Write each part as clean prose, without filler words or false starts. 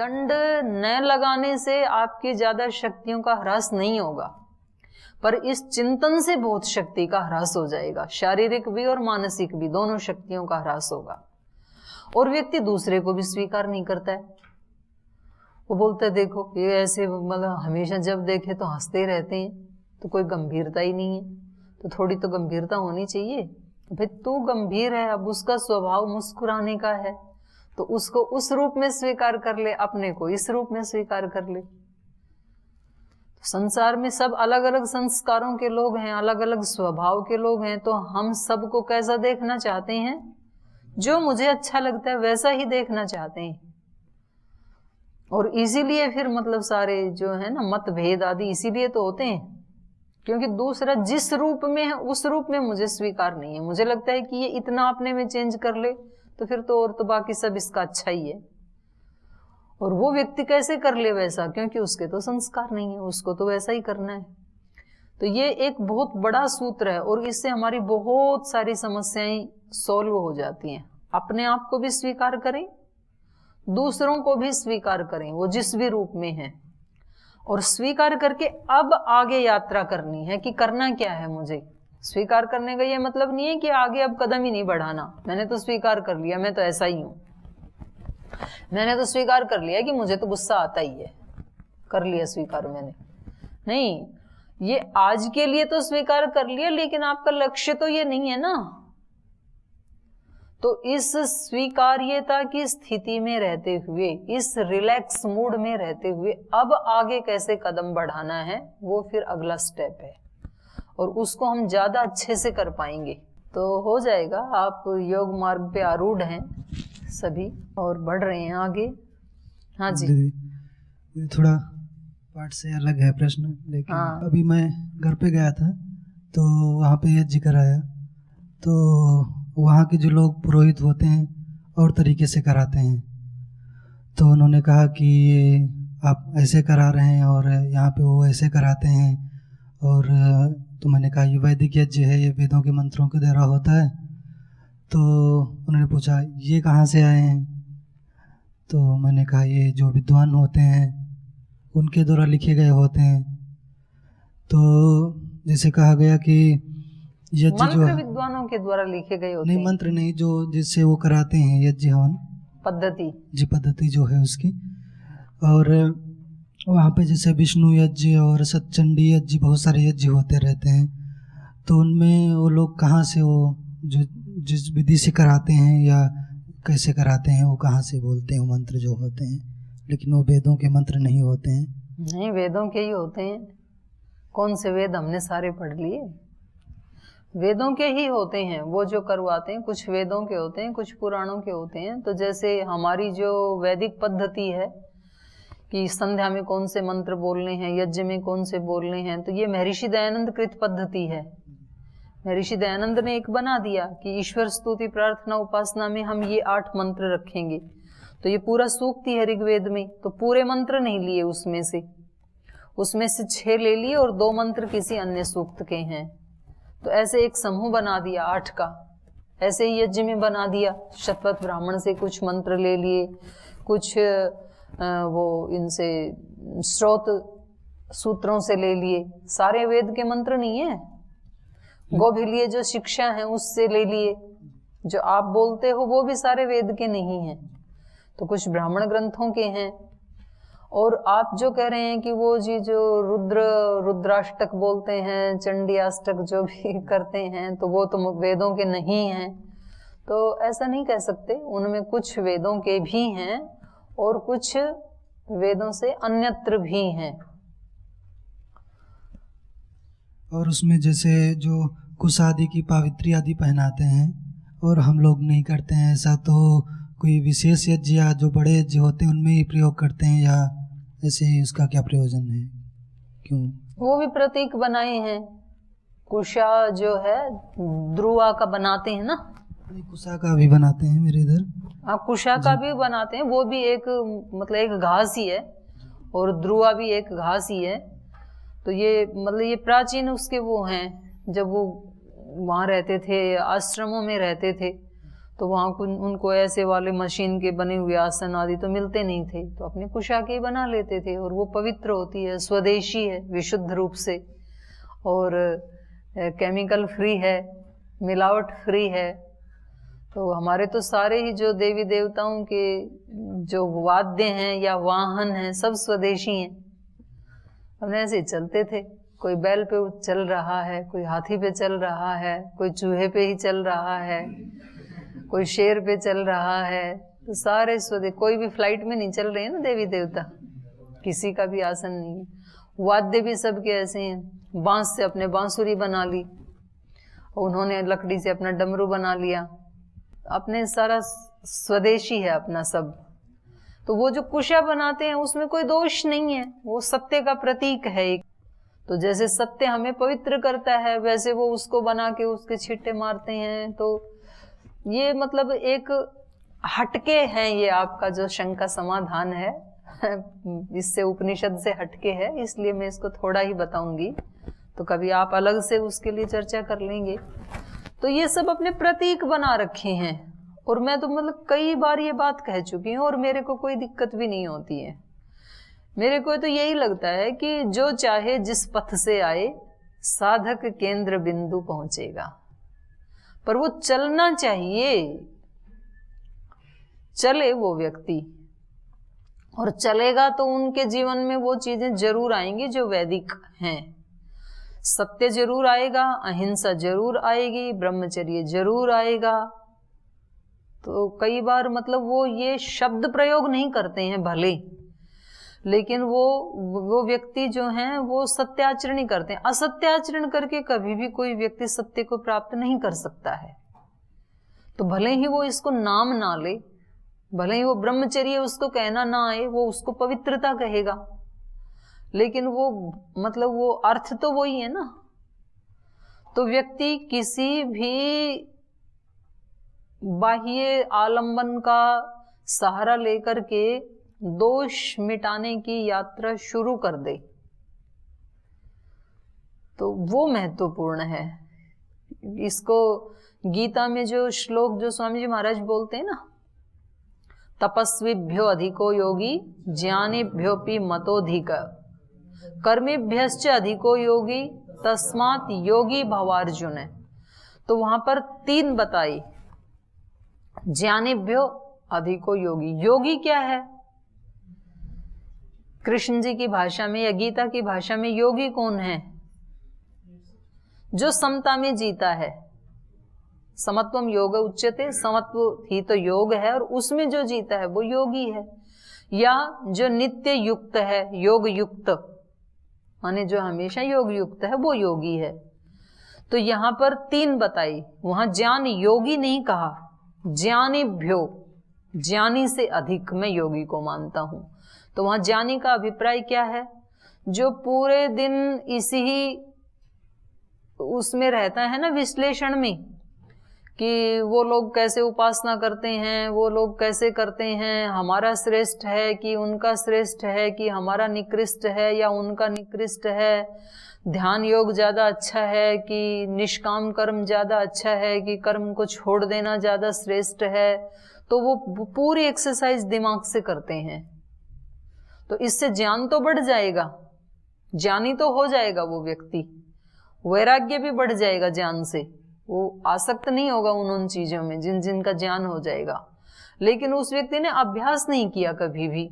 दंड न लगाने से आपकी ज्यादा शक्तियों का ह्रास नहीं होगा, पर इस चिंतन से बहुत शक्ति का ह्रास हो जाएगा, शारीरिक भी और मानसिक भी, दोनों शक्तियों का ह्रास होगा। और व्यक्ति दूसरे को भी स्वीकार नहीं करता है। वो बोलता है देखो ये ऐसे, मतलब हमेशा जब देखे तो हंसते ही रहते हैं, तो कोई गंभीरता ही नहीं है, तो थोड़ी तो गंभीरता होनी चाहिए। भाई तू गंभीर है, अब उसका स्वभाव मुस्कुराने का है, तो उसको उस रूप में स्वीकार कर ले, अपने को इस रूप में स्वीकार कर ले। तो संसार में सब अलग अलग संस्कारों के लोग हैं, अलग अलग स्वभाव के लोग हैं, तो हम सबको कैसा देखना चाहते हैं? जो मुझे अच्छा लगता है वैसा ही देखना चाहते हैं। और इसीलिए फिर मतलब सारे जो है ना मतभेद आदि इसीलिए तो होते हैं, क्योंकि दूसरा जिस रूप में है उस रूप में मुझे स्वीकार नहीं है। मुझे लगता है कि ये इतना अपने में चेंज कर ले तो फिर तो और तो बाकी सब इसका अच्छा ही है। और वो व्यक्ति कैसे कर ले वैसा, क्योंकि उसके तो संस्कार नहीं है, उसको तो वैसा ही करना है। तो ये एक बहुत बड़ा सूत्र है और इससे हमारी बहुत सारी समस्याएं सॉल्व हो जाती हैं। अपने आप को भी स्वीकार करें, दूसरों को भी स्वीकार करें, वो जिस भी रूप में है, और स्वीकार करके अब आगे यात्रा करनी है कि करना क्या है मुझे। स्वीकार करने का ये मतलब नहीं है कि आगे अब कदम ही नहीं बढ़ाना, मैंने तो स्वीकार कर लिया, मैं तो ऐसा ही हूं, मैंने तो स्वीकार कर लिया कि मुझे तो गुस्सा आता ही है, कर लिया स्वीकार मैंने। नहीं, ये आज के लिए तो स्वीकार कर लिया, लेकिन आपका लक्ष्य तो ये नहीं है ना। तो इस स्वीकार्यता की स्थिति में रहते हुए, इस रिलैक्स मूड में रहते हुए अब आगे कैसे कदम बढ़ाना है, वो फिर अगला स्टेप है, और उसको हम ज्यादा अच्छे से कर पाएंगे तो हो जाएगा। आप योग मार्ग पे आरूढ़ हैं सभी और बढ़ रहे हैं आगे। हाँ जी। दीदी थोड़ा पाठ से अलग है प्रश्न, लेकिन हाँ। अभी मैं घर पे गया था तो वहाँ पे यज्ञ कराया, तो वहाँ के जो लोग पुरोहित होते हैं और तरीके से कराते हैं, तो उन्होंने कहा कि ये आप ऐसे करा रहे हैं और यहाँ पे वो ऐसे कराते हैं। और तो मैंने कहा ये वैदिक यज्ञ है, ये वेदों के मंत्रों के द्वारा होता है। तो उन्होंने पूछा ये कहाँ से आए हैं, तो मैंने कहा ये जो विद्वान होते हैं उनके द्वारा लिखे गए होते हैं। तो जैसे कहा गया कि यज्ञ जो है विद्वानों के द्वारा लिखे गए होते नहीं, मंत्र नहीं, जो जिससे वो कराते हैं यज्ञ हवन पद्धति, जी पद्धति जो है उसकी। और वहाँ पे जैसे विष्णु यज्ञ और सतचंडी यज्ञ, बहुत सारे यज्ञ होते रहते हैं, तो उनमें वो लोग कहाँ से वो जो जिस विधि से कराते हैं या कैसे कराते हैं, वो कहाँ से बोलते हैं वो मंत्र जो होते हैं, लेकिन वो वेदों के मंत्र नहीं होते हैं। नहीं, वेदों के ही होते हैं। कौन से वेद, हमने सारे पढ़ लिए, वेदों के ही होते हैं वो जो करवाते हैं। कुछ वेदों के होते हैं, कुछ पुराणों के होते हैं। तो जैसे हमारी जो वैदिक पद्धति है कि संध्या में कौन से मंत्र बोलने हैं, यज्ञ में कौन से बोलने हैं, तो ये महर्षि दयानंद कृत पद्धति है। महर्षि दयानंद ने एक बना दिया कि ईश्वर स्तुति प्रार्थना उपासना में हम ये 8 मंत्र रखेंगे। तो ये पूरा सूक्त ही है ऋग्वेद में, तो पूरे मंत्र नहीं लिए उसमें से 6 ले लिए और 2 मंत्र किसी अन्य सूक्त के हैं। तो ऐसे एक समूह बना दिया 8 का। ऐसे ही यज्ञ में बना दिया, शतपथ ब्राह्मण से कुछ मंत्र ले लिए, कुछ वो इनसे स्रोत सूत्रों से ले लिए। सारे वेद के मंत्र नहीं है, गोभिलीय जो शिक्षा है उससे ले लिए। जो आप बोलते हो वो भी सारे वेद के नहीं हैं, तो कुछ ब्राह्मण ग्रंथों के हैं। और आप जो कह रहे हैं कि वो जी जो रुद्राष्टक बोलते हैं, चंडियाष्टक जो भी करते हैं, तो वो तो वेदों के नहीं हैं। तो ऐसा नहीं कह सकते, उनमें कुछ वेदों के भी हैं और कुछ वेदों से अन्यत्र भी हैं। और उसमें जैसे जो कुश आदि की पावित्री आदि पहनाते हैं और हम लोग नहीं करते हैं ऐसा, तो कोई विशेष यज्ञ या जो बड़े यज्ञ होते हैं उनमें ही प्रयोग करते हैं, या ऐसे उसका क्या प्रयोजन है, क्यों? वो भी प्रतीक बनाए हैं। कुशा जो है ध्रुवा का बनाते हैं ना, कुशा का भी बनाते हैं मेरे इधर। हाँ, कुशा का भी बनाते हैं, वो भी एक मतलब एक घास ही है, और ध्रुवा भी एक घास ही है। तो ये मतलब ये प्राचीन उसके वो हैं, जब वो वहाँ रहते थे, आश्रमों में रहते थे, तो वहाँ उनको ऐसे वाले मशीन के बने हुए आसन आदि तो मिलते नहीं थे, तो अपने कुशा के बना लेते थे। और वो पवित्र होती है, स्वदेशी है विशुद्ध रूप से, और केमिकल फ्री है, मिलावट फ्री है। तो हमारे तो सारे ही जो देवी देवताओं के जो वाद्य हैं या वाहन हैं सब स्वदेशी हैं। हमने ऐसे चलते थे, कोई बैल पे चल रहा है, कोई हाथी पे चल रहा है, कोई चूहे पे ही चल रहा है, कोई शेर पे चल रहा है। तो सारे स्वदेशी, कोई भी फ्लाइट में नहीं चल रहे हैं ना देवी देवता, किसी का भी आसन नहीं है। वाद्य भी सबके ऐसे हैं, बांस से अपने बांसुरी बना ली, उन्होंने लकड़ी से अपना डमरू बना लिया, अपने सारा स्वदेशी है अपना सब। तो वो जो कुशा बनाते हैं उसमें कोई दोष नहीं है, वो सत्य का प्रतीक है एक। तो जैसे सत्य हमें पवित्र करता है वैसे वो उसको बना के उसके छिट्टे मारते हैं। तो ये मतलब एक हटके है, ये आपका जो शंका समाधान है इससे उपनिषद से हटके है, इसलिए मैं इसको थोड़ा ही बताऊंगी। तो कभी आप अलग से उसके लिए चर्चा कर लेंगे। तो ये सब अपने प्रतीक बना रखे हैं, और मैं तो मतलब कई बार ये बात कह चुकी हूँ और मेरे को कोई दिक्कत भी नहीं होती है। मेरे को तो यही लगता है कि जो चाहे जिस पथ से आए साधक केंद्र बिंदु पहुंचेगा, पर वो चलना चाहिए, चले वो व्यक्ति, और चलेगा तो उनके जीवन में वो चीजें जरूर आएंगी जो वैदिक हैं। सत्य जरूर आएगा, अहिंसा जरूर आएगी, ब्रह्मचर्य जरूर आएगा। तो कई बार मतलब वो ये शब्द प्रयोग नहीं करते हैं भले, लेकिन वो व्यक्ति जो हैं वो सत्याचरण करते हैं। असत्याचरण करके कभी भी कोई व्यक्ति सत्य को प्राप्त नहीं कर सकता है। तो भले ही वो इसको नाम ना ले, भले ही वो ब्रह्मचर्य उसको कहना ना आए, वो उसको पवित्रता कहेगा, लेकिन वो मतलब वो अर्थ तो वही है ना। तो व्यक्ति किसी भी बाह्य आलंबन का सहारा लेकर के दोष मिटाने की यात्रा शुरू कर दे, तो वो महत्वपूर्ण है। इसको गीता में जो श्लोक जो स्वामी जी महाराज बोलते हैं ना, तपस्विभ्यो अधिको योगी ज्ञानिभ्योपि मतोधिक कर्मेभ्यश्च अधिको योगी तस्मात् योगी भवार्जुन। तो वहां पर 3 बताई, ज्ञानिभ्यो अधिको योगी। योगी क्या है? कृष्ण जी की भाषा में या गीता की भाषा में योगी कौन है? जो समता में जीता है। समत्वम योग उच्यते, समत्व ही तो योग है, और उसमें जो जीता है वो योगी है। या जो नित्य युक्त है, योग युक्त, माने जो हमेशा योग युक्त है वो योगी है। तो यहां पर 3 बताई, वहां ज्ञान योगी नहीं कहा, ज्ञानिभ्यो, ज्ञानी से अधिक मैं योगी को मानता हूं। तो वहां ज्ञानी का अभिप्राय क्या है? जो पूरे दिन इसी ही उसमें रहता है ना, विश्लेषण में, कि वो लोग कैसे उपासना करते हैं, वो लोग कैसे करते हैं, हमारा श्रेष्ठ है कि उनका श्रेष्ठ है, कि हमारा निकृष्ट है या उनका निकृष्ट है, ध्यान योग ज्यादा अच्छा है कि निष्काम कर्म ज्यादा अच्छा है, कि कर्म को छोड़ देना ज्यादा श्रेष्ठ है। तो वो पूरी एक्सरसाइज दिमाग से करते हैं। तो इससे ज्ञान तो बढ़ जाएगा, ज्ञानी तो हो जाएगा वो व्यक्ति, वैराग्य भी बढ़ जाएगा ज्ञान से, वो आसक्त नहीं होगा उन चीजों में जिन जिनका ज्ञान हो जाएगा। लेकिन उस व्यक्ति ने अभ्यास नहीं किया कभी भी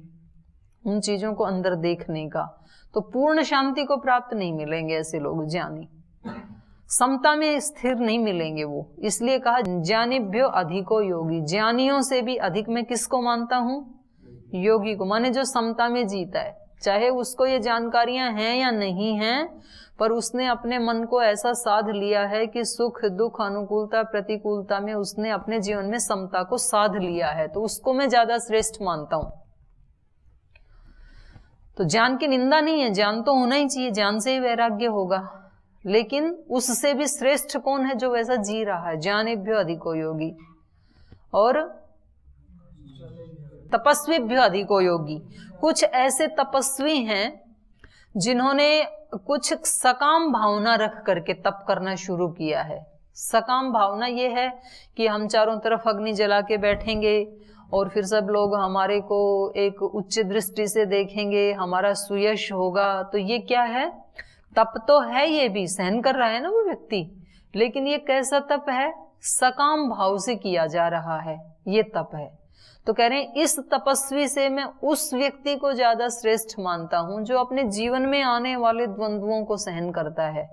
उन चीजों को अंदर देखने का, तो पूर्ण शांति को प्राप्त नहीं मिलेंगे ऐसे लोग। ज्ञानी समता में स्थिर नहीं मिलेंगे वो। इसलिए कहा ज्ञानिभ्यो अधिको योगी, ज्ञानियों से भी अधिक मैं किसको मानता हूं? योगी को, माने जो समता में जीता है। चाहे उसको ये जानकारियां हैं या नहीं हैं, पर उसने अपने मन को ऐसा साध लिया है कि सुख दुख अनुकूलता प्रतिकूलता में उसने अपने जीवन में समता को साध लिया है, तो उसको मैं ज्यादा श्रेष्ठ मानता हूं। तो ज्ञान की निंदा नहीं है, ज्ञान तो होना ही चाहिए, ज्ञान से ही वैराग्य होगा, लेकिन उससे भी श्रेष्ठ कौन है? जो वैसा जी रहा है। ज्ञानिभ्यो अधिको योगी और तपस्वीभ्यो अधिको योगी। कुछ ऐसे तपस्वी हैं जिन्होंने कुछ सकाम भावना रख करके तप करना शुरू किया है। सकाम भावना ये है कि हम चारों तरफ अग्नि जला के बैठेंगे और फिर सब लोग हमारे को एक उच्च दृष्टि से देखेंगे, हमारा सुयश होगा। तो ये क्या है? तप तो है, ये भी सहन कर रहा है ना वो व्यक्ति, लेकिन ये कैसा तप है? सकाम भाव से किया जा रहा है, ये तप है। तो कह रहे हैं इस तपस्वी से मैं उस व्यक्ति को ज्यादा श्रेष्ठ मानता हूं जो अपने जीवन में आने वाले द्वंद्वों को सहन करता है।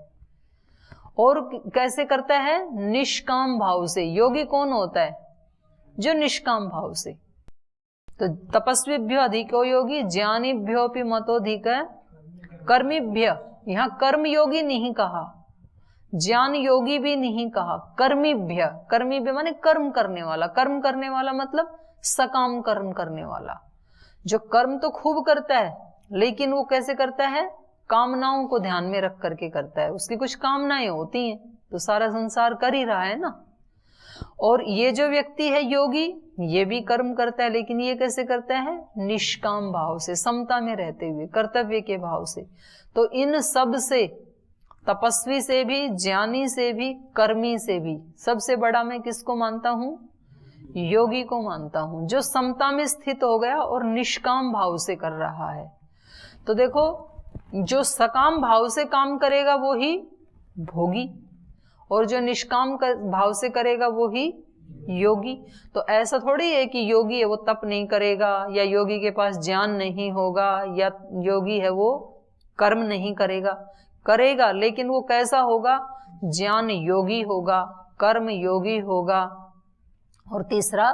और कैसे करता है? निष्काम भाव से। योगी कौन होता है? जो निष्काम भाव से। तो तपस्वीभ्यो अधिको योगी ज्ञानीभ्योपि मतोधिक कर्मीभ्य, यहां कर्म योगी नहीं कहा, ज्ञान योगी भी नहीं कहा, कर्मीभ्य। कर्मीभ्य माने कर्म करने वाला। कर्म करने वाला मतलब सकाम कर्म करने वाला, जो कर्म तो खूब करता है, लेकिन वो कैसे करता है? कामनाओं को ध्यान में रख करके करता है। उसकी कुछ कामनाएं होती हैं तो सारा संसार कर ही रहा है ना। और ये जो व्यक्ति है योगी, ये भी कर्म करता है, लेकिन ये कैसे करता है? निष्काम भाव से, समता में रहते हुए, कर्तव्य के भाव से। तो इन सब से, तपस्वी से भी, ज्ञानी से भी, कर्मी से भी, सबसे बड़ा मैं किसको मानता हूं? योगी को मानता हूं, जो समता में स्थित हो गया और निष्काम भाव से कर रहा है। तो देखो, जो सकाम भाव से काम करेगा वो ही भोगी, और जो निष्काम भाव से करेगा वो ही योगी। तो ऐसा थोड़ी है कि योगी है वो तप नहीं करेगा, या योगी के पास ज्ञान नहीं होगा, या योगी है वो कर्म नहीं करेगा। करेगा, लेकिन वो कैसा होगा? ज्ञान योगी होगा, कर्म योगी होगा, और तीसरा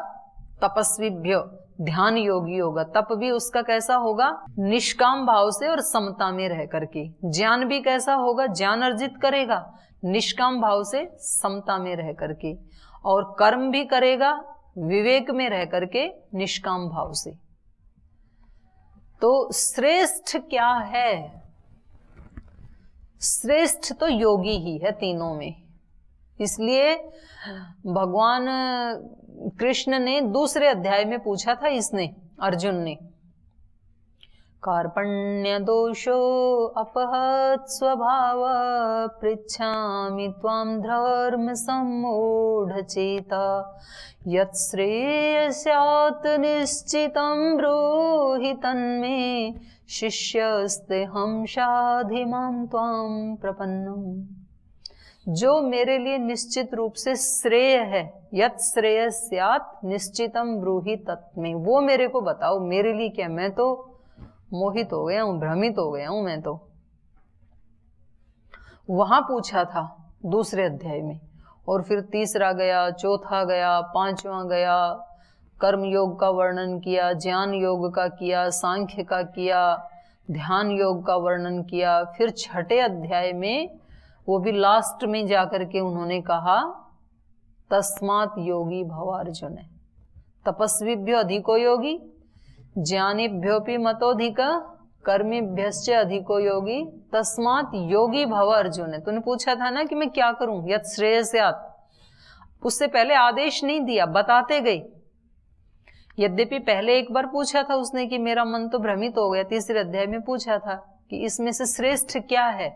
तपस्वीभ्यो, ध्यान योगी होगा। तप भी उसका कैसा होगा? निष्काम भाव से और समता में रह करके। ज्ञान भी कैसा होगा? ज्ञान अर्जित करेगा निष्काम भाव से, समता में रह करके, और कर्म भी करेगा विवेक में रह करके, निष्काम भाव से। तो श्रेष्ठ क्या है? श्रेष्ठ तो योगी ही है तीनों में। इसलिए भगवान कृष्ण ने दूसरे अध्याय में पूछा था, इसने, अर्जुन ने, कार्पण्य दोषो अपहत स्वभाव पृच्छामि त्वां धर्म सम्मूढ़ चेता यत् श्रेयस्यात् निश्चितं ब्रूहि तन्मे शिष्यस्तेऽहं शाधि मां त्वां प्रपन्नम्। जो मेरे लिए निश्चित रूप से श्रेय है, यत् श्रेयस्यात् निश्चितं ब्रूहि तत्मे, वो मेरे को बताओ मेरे लिए क्या। मैं तो मोहित हो गया हूं, भ्रमित हो गया हूं मैं तो। वहां पूछा था दूसरे अध्याय में, और फिर तीसरा गया, चौथा गया, पांचवा गया, कर्म योग का वर्णन किया, ज्ञान योग का किया, सांख्य का किया, ध्यान योग का वर्णन किया। फिर छठे अध्याय में, वो भी लास्ट में जाकर के उन्होंने कहा, तस्मात् योगी भव अर्जुन। तपस्वीभ्यो अधिको योगी ज्ञानीभ्योपि मतोधिक कर्मीभ्यश्च अधिको योगी तस्मात् योगी भव अर्जुन। तूने पूछा था ना कि मैं क्या करूं, यत् श्रेयस्यात्। उससे पहले आदेश नहीं दिया, बताते गए। यद्यपि पहले एक बार पूछा था उसने कि मेरा मन तो भ्रमित हो गया, तीसरे अध्याय में पूछा था कि इसमें से श्रेष्ठ क्या है,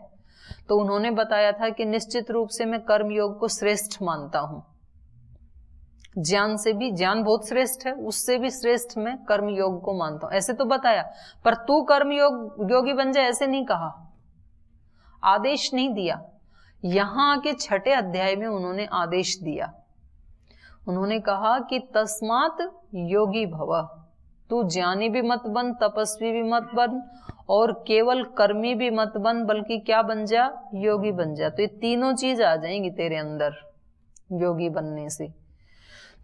तो उन्होंने बताया था कि निश्चित रूप से मैं कर्म योग को श्रेष्ठ मानता हूं। ज्ञान से भी, ज्ञान बहुत श्रेष्ठ है, उससे भी श्रेष्ठ मैं कर्म योग को मानता हूं, ऐसे तो बताया। पर तू कर्म योगी बन जाए ऐसे नहीं कहा, आदेश नहीं दिया। यहां आके छठे अध्याय में उन्होंने आदेश दिया। उन्होंने कहा कि तस्मात् योगी भव, तू ज्ञानी भी मत बन, तपस्वी भी मत बन, और केवल कर्मी भी मत बन, बल्कि क्या बन जा? योगी बन जा। तो ये तीनों चीज आ जाएंगी तेरे अंदर योगी बनने से।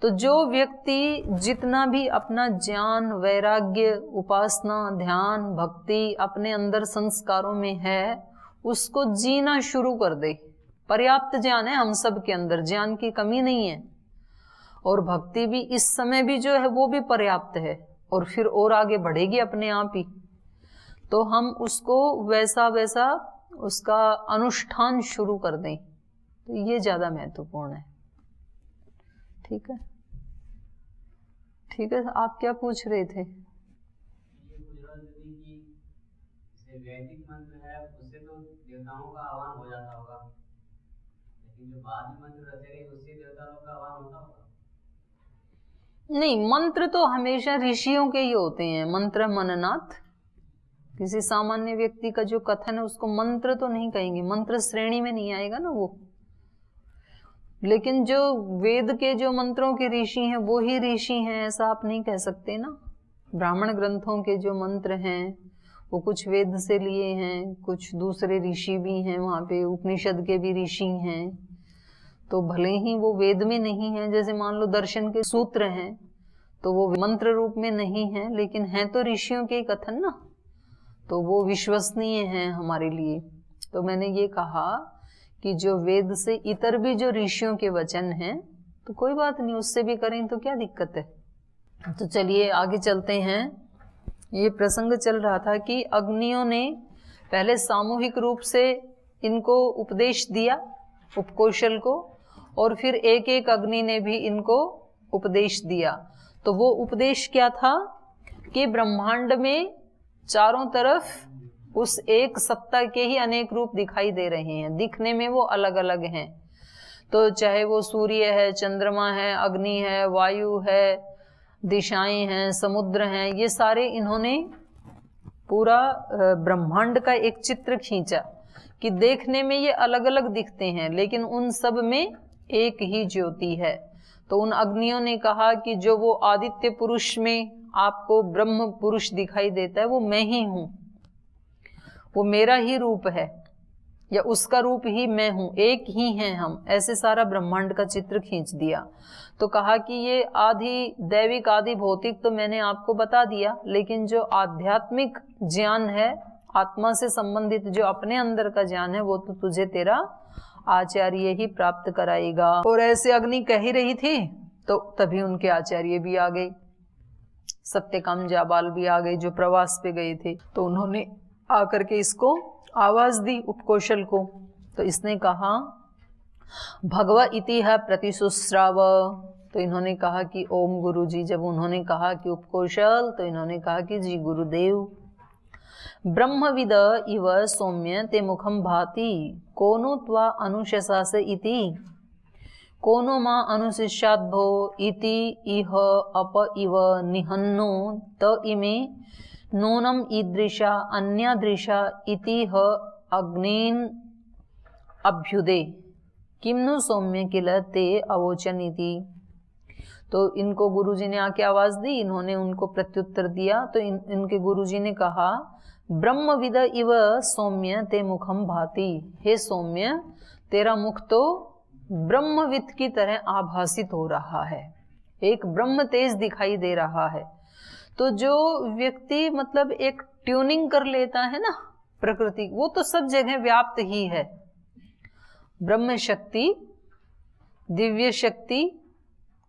तो जो व्यक्ति जितना भी अपना ज्ञान, वैराग्य, उपासना, ध्यान, भक्ति अपने अंदर संस्कारों में है, उसको जीना शुरू कर दे। पर्याप्त ज्ञान है हम सब के अंदर, ज्ञान की कमी नहीं है, और भक्ति भी इस समय भी जो है वो भी पर्याप्त है, और फिर और आगे बढ़ेगी अपने आप ही। तो हम उसको वैसा वैसा उसका अनुष्ठान शुरू कर दें, तो ये ज्यादा महत्वपूर्ण है। ठीक है, ठीक है। आप क्या पूछ रहे थे? वैदिक मंत्र है, उससे तो देवताओं का आह्वान हो जाता होगा, जो बाद में मंत्र रचे गए उसी देवता लोग का आह्वान होता होगा? नहीं, मंत्र तो हमेशा ऋषियों के ही होते हैं। मंत्र मननाथ, किसी सामान्य व्यक्ति का जो कथन है उसको मंत्र तो नहीं कहेंगे, मंत्र श्रेणी में नहीं आएगा ना वो। लेकिन जो वेद के जो मंत्रों के ऋषि हैं वो ही ऋषि हैं, ऐसा आप नहीं कह सकते ना। ब्राह्मण ग्रंथों के जो मंत्र हैं वो कुछ वेद से लिए हैं, कुछ दूसरे ऋषि भी हैं, वहाँ पे उपनिषद के भी ऋषि हैं। तो भले ही वो वेद में नहीं है, जैसे मान लो दर्शन के सूत्र हैं तो वो मंत्र रूप में नहीं है, लेकिन हैं तो ऋषियों के कथन ना, तो वो विश्वसनीय हैं हमारे लिए। तो मैंने ये कहा कि जो वेद से इतर भी जो ऋषियों के वचन हैं तो कोई बात नहीं, उससे भी करें तो क्या दिक्कत है। तो चलिए आगे चलते हैं। ये प्रसंग चल रहा था कि अग्नियों ने पहले सामूहिक रूप से इनको उपदेश दिया, उपकौशल को, और फिर एक एक अग्नि ने भी इनको उपदेश दिया। तो वो उपदेश क्या था कि ब्रह्मांड में चारों तरफ उस एक सत्ता के ही अनेक रूप दिखाई दे रहे हैं, दिखने में वो अलग अलग हैं। तो चाहे वो सूर्य है, चंद्रमा है, अग्नि है, वायु है, दिशाएं हैं, समुद्र हैं, ये सारे इन्होंने पूरा ब्रह्मांड का एक चित्र खींचा कि देखने में ये अलग अलग दिखते हैं लेकिन उन सब में एक ही ज्योति है। तो उन अग्नियों ने कहा कि जो वो आदित्य पुरुष में आपको ब्रह्म पुरुष दिखाई देता है वो मैं ही हूं, वो मेरा ही रूप है या उसका रूप ही मैं हूं, एक ही हैं हम। ऐसे सारा ब्रह्मांड का चित्र खींच दिया। तो कहा कि ये आदि दैविक आदि भौतिक तो मैंने आपको बता दिया, लेकिन जो आध्यात्मिक ज्ञान है, आत्मा से संबंधित जो अपने अंदर का ज्ञान है, वो तो तुझे तेरा आचार्य ही प्राप्त कराएगा। और ऐसे अग्नि कह ही रही थी तो तभी उनके आचार्य भी आ गए, सत्यकाम जाबाल भी आ गए जो प्रवास पे गए थे। तो उन्होंने आकर के इसको आवाज दी उपकौशल को। तो इसने कहा भगवा इतिहा प्रतिशुश्राव। तो इन्होंने कहा कि ओम गुरु जी। जब उन्होंने कहा कि उपकौशल, तो इन्होंने कहा कि जी गुरुदेव। ब्रह्मविद इव सौम्य ते मुखम भाति कोनो त्वा अनुशशास इति कोनो मां अनुशिष्याद भो इति इह अप इव निहन्नो त इमे नूनम ईदृशा अन्यादृशा इति ह अग्निन अभ्युदे किम्नु सौम्य किल ते अवोचन इति। तो इनको गुरुजी ने आके आवाज दी, इन्होंने उनको प्रत्युत्तर दिया। तो इनके गुरुजी ने कहा ब्रह्मविद इव सौम्य ते मुखम भाति। हे सौम्य, तेरा मुख तो ब्रह्मविद की तरह आभासित हो रहा है, एक ब्रह्म तेज दिखाई दे रहा है। तो जो व्यक्ति मतलब एक ट्यूनिंग कर लेता है ना प्रकृति, वो तो सब जगह व्याप्त ही है। ब्रह्म शक्ति, दिव्य शक्ति,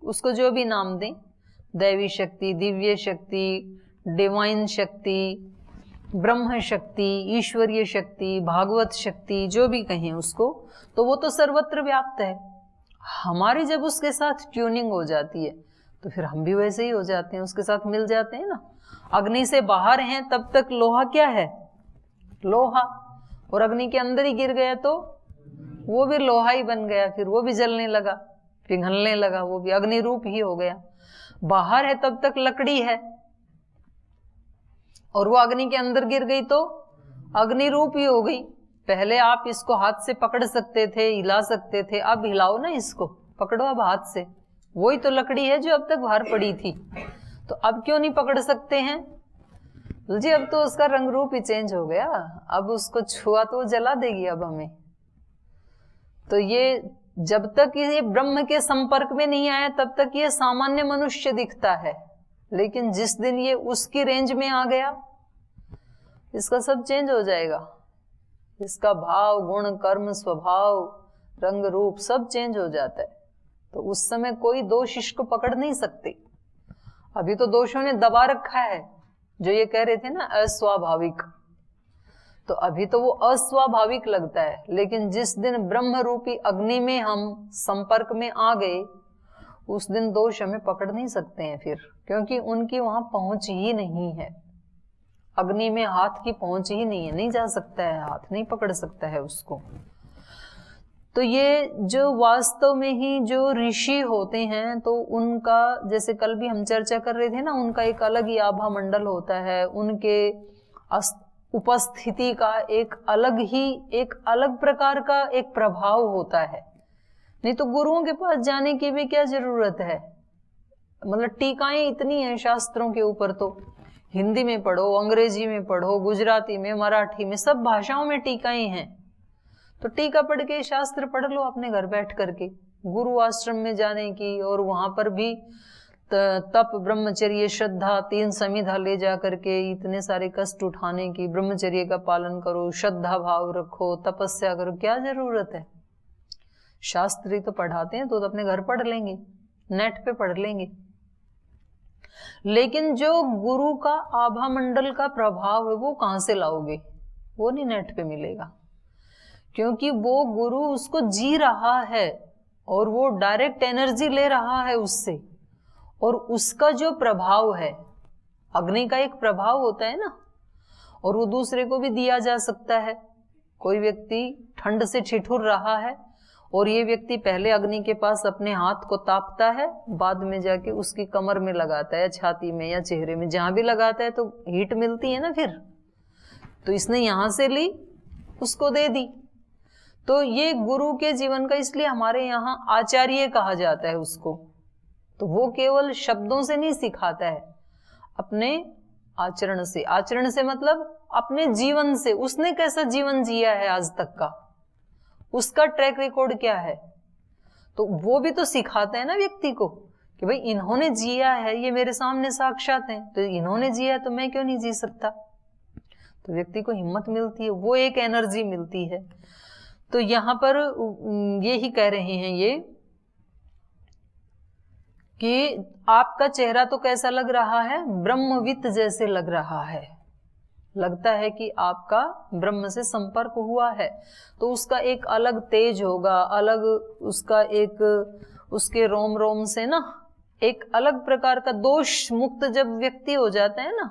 उसको जो भी नाम दें, दैवी शक्ति, दिव्य शक्ति, डिवाइन शक्ति, ब्रह्म शक्ति, ईश्वरीय शक्ति, भागवत शक्ति, जो भी कहें उसको, तो वो तो सर्वत्र व्याप्त है। हमारी जब उसके साथ ट्यूनिंग हो जाती है तो फिर हम भी वैसे ही हो जाते हैं, उसके साथ मिल जाते हैं ना। अग्नि से बाहर हैं तब तक लोहा क्या है, लोहा, और अग्नि के अंदर ही गिर गया तो वो भी लोहा ही बन गया, फिर वो भी जलने लगा, पिघलने लगा, वो भी अग्नि रूप ही हो गया। बाहर है तब तक लकड़ी है, और वो अग्नि के अंदर गिर गई तो अग्नि रूप ही हो गई। पहले आप इसको हाथ से पकड़ सकते थे, हिला सकते थे, अब हिलाओ ना इसको, पकड़ो अब हाथ से, वही तो लकड़ी है जो अब तक बाहर पड़ी थी। तो अब क्यों नहीं पकड़ सकते हैं जी? अब तो उसका रंग रूप ही चेंज हो गया, अब उसको छुआ तो जला देगी अब हमें। तो ये जब तक ये ब्रह्म के संपर्क में नहीं आया तब तक ये सामान्य मनुष्य दिखता है, लेकिन जिस दिन ये उसकी रेंज में आ गया, इसका सब चेंज हो जाएगा। इसका भाव, गुण, कर्म, स्वभाव, रंग रूप सब चेंज हो जाता है। तो उस समय कोई दोष इसको पकड़ नहीं सकते। अभी तो दोषों ने दबा रखा है, जो ये कह रहे थे ना अस्वाभाविक, तो अभी तो वो अस्वाभाविक लगता है। लेकिन जिस दिन ब्रह्म रूपी अग्नि में हम संपर्क में आ गए, उस दिन दोष हमें पकड़ नहीं सकते हैं फिर, क्योंकि उनकी वहां पहुंच ही नहीं है। अग्नि में हाथ की पहुंच ही नहीं है, नहीं जा सकता है हाथ, नहीं पकड़ सकता है उसको। तो ये जो वास्तव में ही जो ऋषि होते हैं, तो उनका, जैसे कल भी हम चर्चा कर रहे थे ना, उनका एक अलग ही आभा मंडल होता है, उनके उपस्थिति का एक अलग प्रकार का एक प्रभाव होता है। नहीं तो गुरुओं के पास जाने की भी क्या जरूरत है, मतलब टीकाएं इतनी हैं शास्त्रों के ऊपर, तो हिंदी में पढ़ो, अंग्रेजी में पढ़ो, गुजराती में, मराठी में, सब भाषाओं में टीकाएं हैं। तो टीका पढ़ के शास्त्र पढ़ लो अपने घर बैठ करके। गुरु आश्रम में जाने की और वहां पर भी तप, ब्रह्मचर्य, श्रद्धा, 3 समिधा ले जा करके इतने सारे कष्ट उठाने की, ब्रह्मचर्य का पालन करो, श्रद्धा भाव रखो, तपस्या करो, क्या जरूरत है? शास्त्री तो पढ़ाते हैं, तो अपने घर पढ़ लेंगे, नेट पे पढ़ लेंगे। लेकिन जो गुरु का आभा मंडल का प्रभाव है, वो कहां से लाओगे? वो नहीं नेट पे मिलेगा, क्योंकि वो गुरु उसको जी रहा है और वो डायरेक्ट एनर्जी ले रहा है उससे, और उसका जो प्रभाव है, अग्नि का एक प्रभाव होता है ना, और वो दूसरे को भी दिया जा सकता है। कोई व्यक्ति ठंड से ठिठुर रहा है और ये व्यक्ति पहले अग्नि के पास अपने हाथ को तापता है, बाद में जाके उसकी कमर में लगाता है, छाती में या चेहरे में, जहां भी लगाता है तो हीट मिलती है ना फिर, तो इसने यहां से ली, उसको दे दी। तो ये गुरु के जीवन का, इसलिए हमारे यहाँ आचार्य कहा जाता है उसको। तो वो केवल शब्दों से नहीं सिखाता है, अपने आचरण से। आचरण से मतलब अपने जीवन से, उसने कैसा जीवन जिया है आज तक का, उसका ट्रैक रिकॉर्ड क्या है, तो वो भी तो सिखाते हैं ना व्यक्ति को कि भाई इन्होंने जिया है, ये मेरे सामने साक्षात हैं, तो इन्होंने जिया तो मैं क्यों नहीं जी सकता। तो व्यक्ति को हिम्मत मिलती है, वो एक एनर्जी मिलती है। तो यहां पर ये ही कह रहे हैं ये कि आपका चेहरा तो कैसा लग रहा है? ब्रह्मवित जैसे लग रहा है, लगता है कि आपका ब्रह्म से संपर्क हुआ है। तो उसका एक अलग तेज होगा, अलग उसका एक, उसके रोम रोम से ना एक अलग प्रकार का दोष मुक्त जब व्यक्ति हो जाता है ना।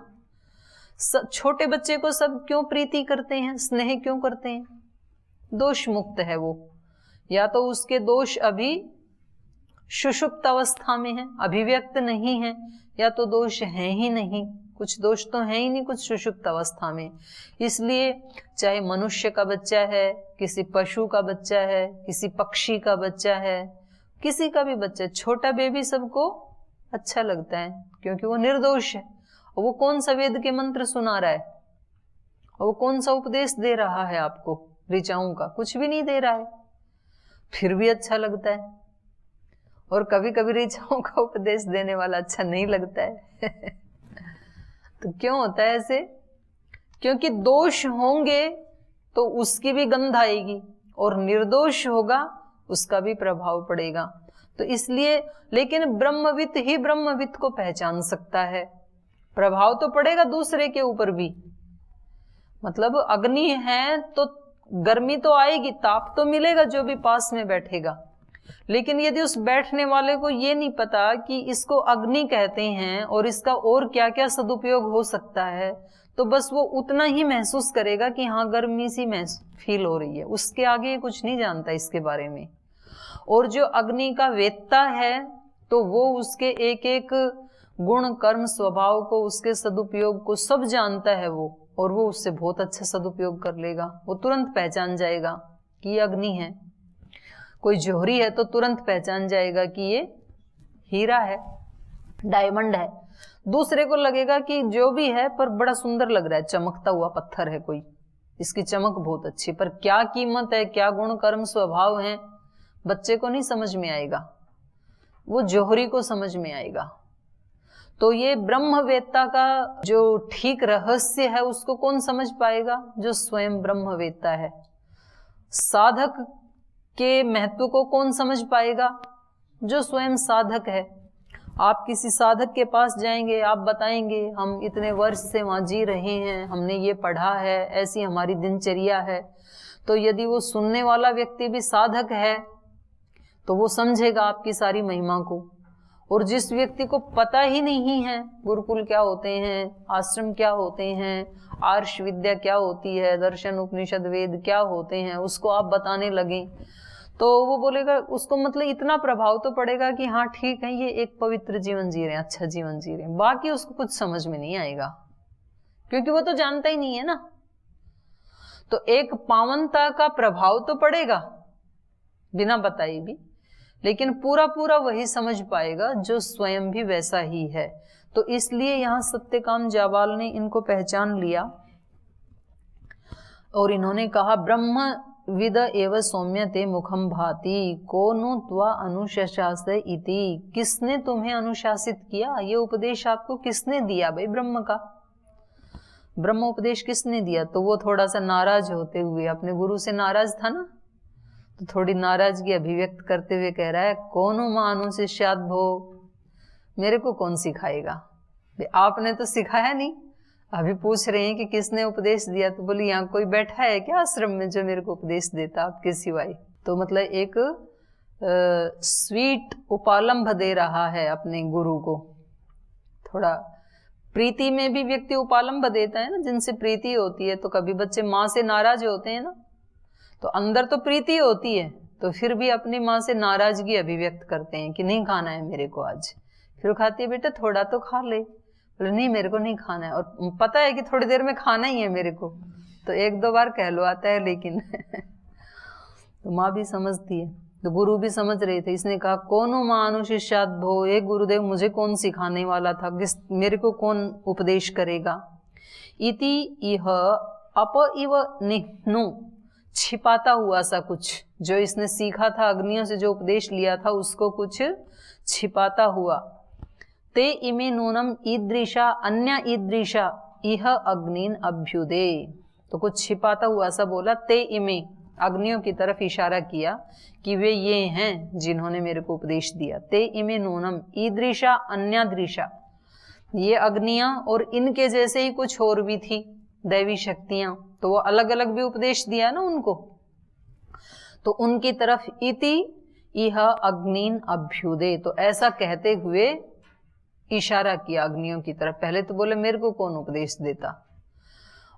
छोटे बच्चे को सब क्यों प्रीति करते हैं, स्नेह क्यों करते हैं? दोष मुक्त है वो, या तो उसके दोष अभी सुषुप्त अवस्था में है, अभिव्यक्त नहीं है, या तो दोष है ही नहीं, कुछ दोष तो है ही नहीं, कुछ सुषुप्त अवस्था में। इसलिए चाहे मनुष्य का बच्चा है, किसी पशु का बच्चा है, किसी पक्षी का बच्चा है, किसी का भी बच्चा, छोटा बेबी सबको अच्छा लगता है, क्योंकि वो निर्दोष है। और वो कौन सा वेद के मंत्र सुना रहा है, और वो कौन सा उपदेश दे रहा है आपको ऋचाओं का? कुछ भी नहीं दे रहा है, फिर भी अच्छा लगता है। और कभी कभी ऋचाओं का उपदेश देने वाला अच्छा नहीं लगता है तो क्यों होता है ऐसे? क्योंकि दोष होंगे तो उसकी भी गंध आएगी, और निर्दोष होगा उसका भी प्रभाव पड़ेगा। तो इसलिए, लेकिन ब्रह्मविद ही ब्रह्मविद को पहचान सकता है। प्रभाव तो पड़ेगा दूसरे के ऊपर भी, मतलब अग्नि है तो गर्मी तो आएगी, ताप तो मिलेगा जो भी पास में बैठेगा। लेकिन यदि उस बैठने वाले को ये नहीं पता कि इसको अग्नि कहते हैं और इसका और क्या क्या सदुपयोग हो सकता है, तो बस वो उतना ही महसूस करेगा कि हाँ गर्मी सी फील हो रही है, उसके आगे कुछ नहीं जानता इसके बारे में। और जो अग्नि का वेत्ता है तो वो उसके एक एक गुण, कर्म, स्वभाव को, उसके सदुपयोग को सब जानता है वो, और वो उससे बहुत अच्छा सदुपयोग कर लेगा। वो तुरंत पहचान जाएगा कि ये अग्नि है। कोई जोहरी है तो तुरंत पहचान जाएगा कि ये हीरा है, डायमंड है। दूसरे को लगेगा कि जो भी है पर बड़ा सुंदर लग रहा है, चमकता हुआ पत्थर है कोई, इसकी चमक बहुत अच्छी, पर क्या कीमत है, क्या गुण, कर्म, स्वभाव है, बच्चे को नहीं समझ में आएगा, वो जोहरी को समझ में आएगा। तो ये ब्रह्मवेत्ता का जो ठीक रहस्य है उसको कौन समझ पाएगा? जो स्वयं ब्रह्मवेत्ता है। साधक के महत्व को कौन समझ पाएगा? जो स्वयं साधक है। आप किसी साधक के पास जाएंगे, आप बताएंगे हम इतने वर्ष से वहां जी रहे हैं, हमने ये पढ़ा है, ऐसी हमारी दिनचर्या है। तो यदि वो सुनने वाला व्यक्ति भी साधक है तो वो समझेगा आपकी सारी महिमा को। और जिस व्यक्ति को पता ही नहीं है गुरुकुल क्या होते हैं, आश्रम क्या होते हैं, आर्ष विद्या क्या होती है, दर्शन, उपनिषद, वेद क्या होते हैं, उसको आप बताने लगे तो वो बोलेगा, उसको मतलब इतना प्रभाव तो पड़ेगा कि हाँ ठीक है, ये एक पवित्र जीवन जी रहे हैं, अच्छा जीवन जी रहे हैं, बाकी उसको कुछ समझ में नहीं आएगा, क्योंकि वो तो जानता ही नहीं है ना। तो एक पावनता का प्रभाव तो पड़ेगा बिना बताए भी, लेकिन पूरा पूरा वही समझ पाएगा जो स्वयं भी वैसा ही है। तो इसलिए यहां सत्यकाम जाबाल ने इनको पहचान लिया और इन्होंने कहा, ब्रह्म विद एव सौम्य ते मुखम भाति को नु त्वा अनुशास इति। किसने तुम्हें अनुशासित किया? ये उपदेश आपको किसने दिया भाई? ब्रह्म का ब्रह्म उपदेश किसने दिया? तो वो थोड़ा सा नाराज होते हुए, अपने गुरु से नाराज था ना, तो थोड़ी नाराजगी अभिव्यक्त करते हुए कह रहा है, कौनो मानु शिष्याद भो, मेरे को कौन सिखाएगा? आपने तो सिखाया नहीं। अभी पूछ रहे हैं कि किसने उपदेश दिया, तो बोली यहाँ कोई बैठा है क्या आश्रम में जो मेरे को उपदेश देता आपके सिवाय? तो मतलब एक स्वीट उपालंभ दे रहा है अपने गुरु को। थोड़ा प्रीति में भी व्यक्ति उपालंभ देता है ना, जिनसे प्रीति होती है। तो कभी बच्चे माँ से नाराज होते हैं ना, तो अंदर तो प्रीति होती है, तो फिर भी अपनी माँ से नाराजगी अभिव्यक्त करते हैं कि नहीं खाना है मेरे को आज। फिर खाती है, बेटा थोड़ा तो खा ले, बोले नहीं मेरे को नहीं खाना है, और पता है कि थोड़ी देर में खाना ही है मेरे को, तो एक दो बार कहलवाता है लेकिन तो माँ भी समझती है, तो गुरु भी समझ रहे थे। इसने कहा, कौनो माँ अनुशिष्याद भो, एक गुरुदेव मुझे कौन सिखाने वाला था, मेरे को कौन उपदेश करेगा? इति इह अप इव निह्नु, छिपाता हुआ सा कुछ, जो इसने सीखा था अग्नियों से, जो उपदेश लिया था उसको कुछ छिपाता हुआ। ते इमे नूनम ईदृशा अन्य ईदृशा इह अग्निन अभ्युदे, तो कुछ छिपाता हुआ सा बोला। ते इमे, अग्नियों की तरफ इशारा किया कि वे ये हैं जिन्होंने मेरे को उपदेश दिया। ते इमे नूनम ईदृशा अन्य दृशा, ये अग्नियां और इनके जैसे ही कुछ और भी थी दैवी शक्तियां, तो वो अलग अलग भी उपदेश दिया ना उनको, तो उनकी तरफ इति इह अग्निन अभ्युदे, तो ऐसा कहते हुए इशारा किया अग्नियों की तरफ। पहले तो बोले मेरे को कौन उपदेश देता,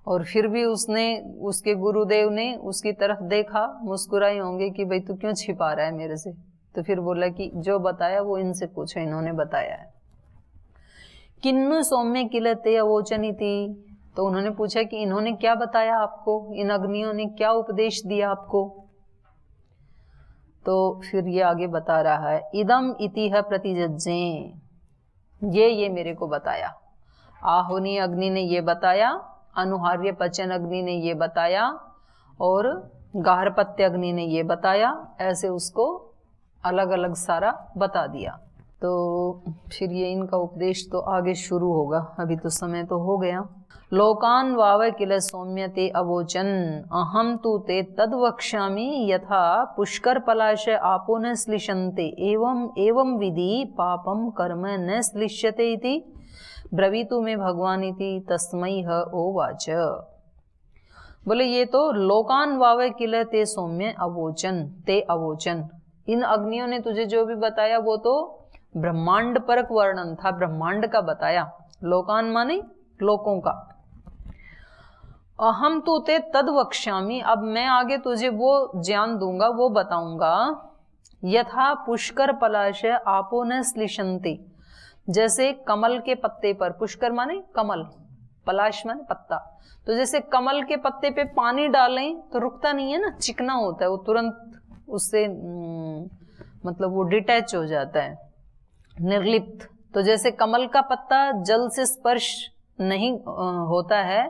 और फिर भी उसने, उसके गुरुदेव ने उसकी तरफ देखा, मुस्कुराए होंगे कि भाई तू क्यों छिपा रहा है मेरे से, तो फिर बोला कि जो बताया वो इनसे पूछो, इन्होंने बताया है। किन्नु सौम्य किलते अवोचनिति, तो उन्होंने पूछा कि इन्होंने क्या बताया आपको, इन अग्नियों ने क्या उपदेश दिया आपको? तो फिर ये आगे बता रहा है, इदम इतिह प्रतिजज्जे, ये मेरे को बताया। आहुनी अग्नि ने ये बताया, अनुहार्य पचन अग्नि ने ये बताया, और गार्हपत्य अग्नि ने ये बताया। ऐसे उसको अलग अलग सारा बता दिया। तो फिर ये इनका उपदेश तो आगे शुरू होगा, अभी तो समय तो हो गया। लोकान वाव किल सौम्यते अवोचन अहम तु ते तद वक्ष्यामि यथा पुष्कर पलाश आपो न श्लिष्यन्ते एवं एवं विधि पापम कर्म न श्लिष्यते इति ब्रवीतु में भगवान इति तस्मै ह ओवाच। बोले ये तो लोकान वाव किल ते सौम्य अवोचन, ते अवोचन, इन अग्नियों ने तुझे जो भी बताया वो तो ब्रह्मांड परक वर्णन था, ब्रह्मांड का बताया। लोकान माने लोकों का। अहम तु ते तद वक्ष्यामि, अब मैं आगे तुझे वो ज्ञान दूंगा, वो बताऊंगा। यथा पुष्कर पलाश आपो न श्लिष्यन्ते, जैसे कमल के पत्ते पर, पुष्कर माने कमल, पलाश माने पत्ता, तो जैसे कमल के पत्ते पे पानी डालें तो रुकता नहीं है ना, चिकना होता है वो, तुरंत उससे मतलब वो डिटैच हो जाता है, निर्लिप्त। तो जैसे कमल का पत्ता जल से स्पर्श नहीं होता है,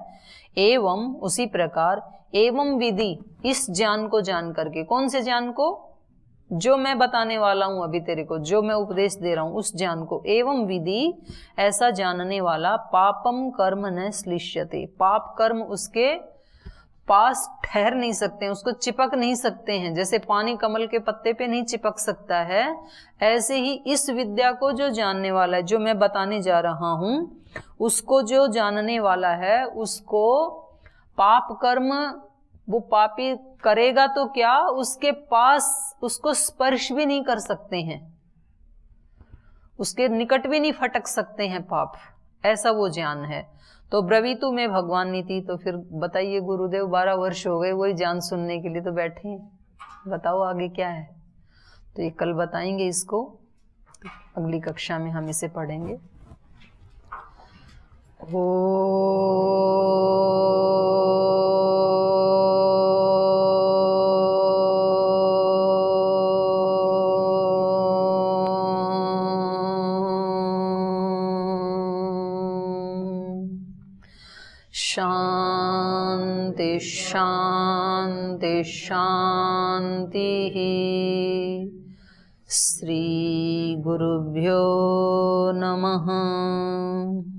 एवं उसी प्रकार एवं विधि, इस ज्ञान को जान करके, कौन से ज्ञान को? जो मैं बताने वाला हूं अभी तेरे को, जो मैं उपदेश दे रहा हूं उस ज्ञान को। एवं विधि, ऐसा जानने वाला, पापम कर्म न श्लिष्यते, पाप कर्म उसके पास ठहर नहीं सकते हैं, उसको चिपक नहीं सकते हैं। जैसे पानी कमल के पत्ते पे नहीं चिपक सकता है, ऐसे ही इस विद्या को जो जानने वाला है, जो मैं बताने जा रहा हूं, उसको जो जानने वाला है, उसको पाप कर्म, वो पापी करेगा तो क्या, उसके पास उसको स्पर्श भी नहीं कर सकते हैं, उसके निकट भी नहीं फटक सकते हैं पाप, ऐसा वो ज्ञान है। तो ब्रवीतु में भगवान नीति, तो फिर बताइए गुरुदेव 12 वर्ष हो गए वही ज्ञान सुनने के लिए तो बैठे हैं, बताओ आगे क्या है। तो ये कल बताएंगे इसको, अगली कक्षा में हम इसे पढ़ेंगे। शांति शांति शांति। श्री गुरुभ्यो नमः।